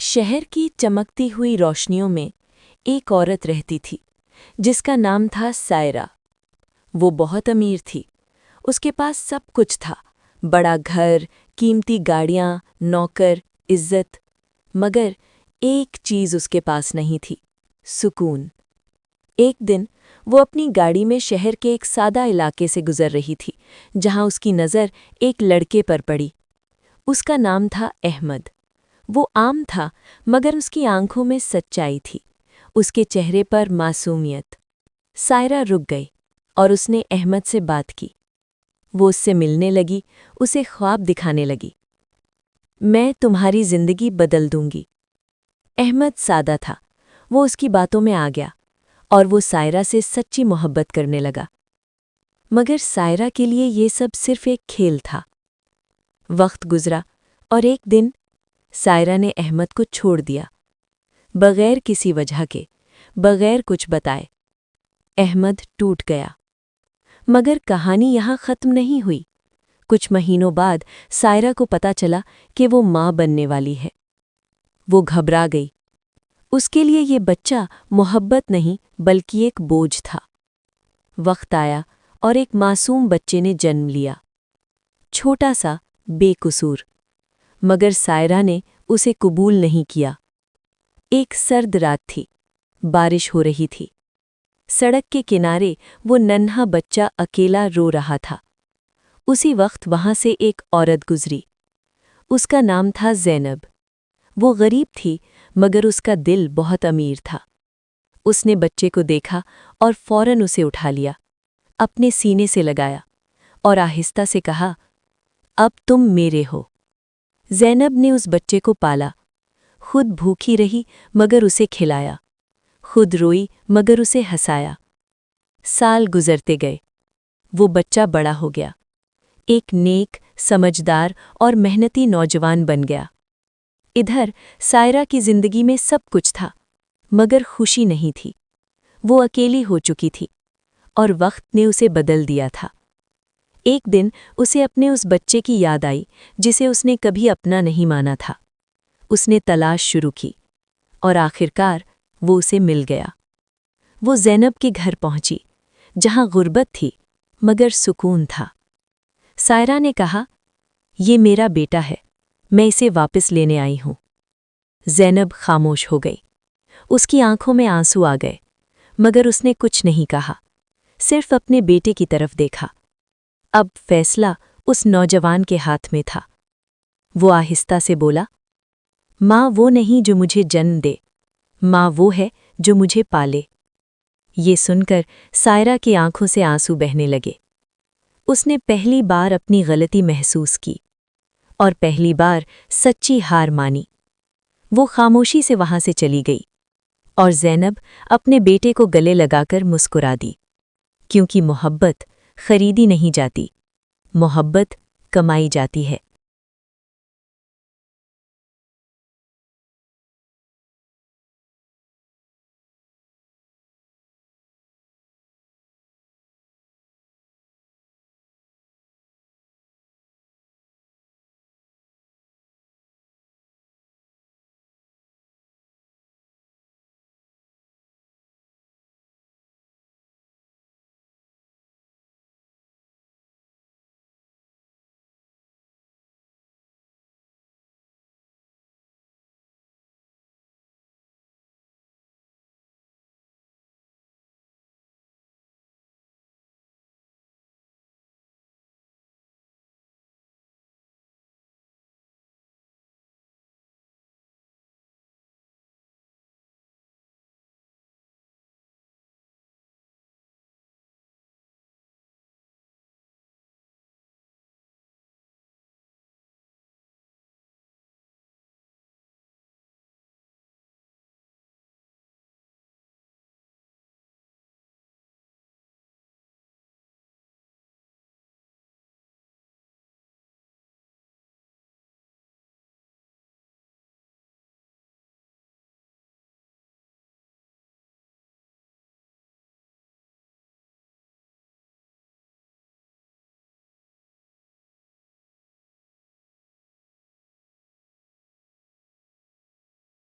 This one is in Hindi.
शहर की चमकती हुई रोशनियों में एक औरत रहती थी जिसका नाम था सायरा। वो बहुत अमीर थी। उसके पास सब कुछ था, बड़ा घर, कीमती गाड़ियाँ, नौकर, इज्जत। मगर एक चीज़ उसके पास नहीं थी, सुकून। एक दिन वो अपनी गाड़ी में शहर के एक सादा इलाके से गुजर रही थी, जहाँ उसकी नज़र एक लड़के पर पड़ी। उसका नाम था अहमद। वो आम था, मगर उसकी आंखों में सच्चाई थी, उसके चेहरे पर मासूमियत। सायरा रुक गई और उसने अहमद से बात की। वो उससे मिलने लगी, उसे ख्वाब दिखाने लगी। मैं तुम्हारी जिंदगी बदल दूंगी। अहमद सादा था, वो उसकी बातों में आ गया और वो सायरा से सच्ची मोहब्बत करने लगा। मगर सायरा के लिए ये सब सिर्फ एक खेल था। वक्त गुजरा और एक दिन सायरा ने अहमद को छोड़ दिया, बगैर किसी वजह के, बगैर कुछ बताए। अहमद टूट गया। मगर कहानी यहाँ ख़त्म नहीं हुई। कुछ महीनों बाद सायरा को पता चला कि वो माँ बनने वाली है। वो घबरा गई। उसके लिए ये बच्चा मोहब्बत नहीं बल्कि एक बोझ था। वक्त आया और एक मासूम बच्चे ने जन्म लिया, छोटा सा, बेकसूर। मगर सायरा ने उसे कबूल नहीं किया। एक सर्द रात थी, बारिश हो रही थी। सड़क के किनारे वो नन्हा बच्चा अकेला रो रहा था। उसी वक्त वहां से एक औरत गुजरी। उसका नाम था ज़ैनब। वो गरीब थी, मगर उसका दिल बहुत अमीर था। उसने बच्चे को देखा और फौरन उसे उठा लिया, अपने सीने से लगाया और आहिस्ता से कहा, अब तुम मेरे हो। ज़ैनब ने उस बच्चे को पाला, खुद भूखी रही मगर उसे खिलाया, खुद रोई मगर उसे हंसाया। साल गुजरते गए, वो बच्चा बड़ा हो गया, एक नेक, समझदार और मेहनती नौजवान बन गया। इधर सायरा की जिंदगी में सब कुछ था, मगर खुशी नहीं थी। वो अकेली हो चुकी थी और वक्त ने उसे बदल दिया था। एक दिन उसे अपने उस बच्चे की याद आई जिसे उसने कभी अपना नहीं माना था। उसने तलाश शुरू की और आखिरकार वो उसे मिल गया। वो ज़ैनब के घर पहुंची, जहां गुर्बत थी मगर सुकून था। सायरा ने कहा, ये मेरा बेटा है, मैं इसे वापस लेने आई हूं। ज़ैनब खामोश हो गई। उसकी आंखों में आंसू आ गए, मगर उसने कुछ नहीं कहा, सिर्फ अपने बेटे की तरफ देखा। अब फैसला उस नौजवान के हाथ में था। वो आहिस्ता से बोला, माँ वो नहीं जो मुझे जन्म दे, माँ वो है जो मुझे पाले। ये सुनकर सायरा की आंखों से आंसू बहने लगे। उसने पहली बार अपनी गलती महसूस की और पहली बार सच्ची हार मानी। वो खामोशी से वहां से चली गई और ज़ैनब अपने बेटे को गले लगाकर मुस्कुरा दी, क्योंकि मोहब्बत खरीदी नहीं जाती, मोहब्बत कमाई जाती है।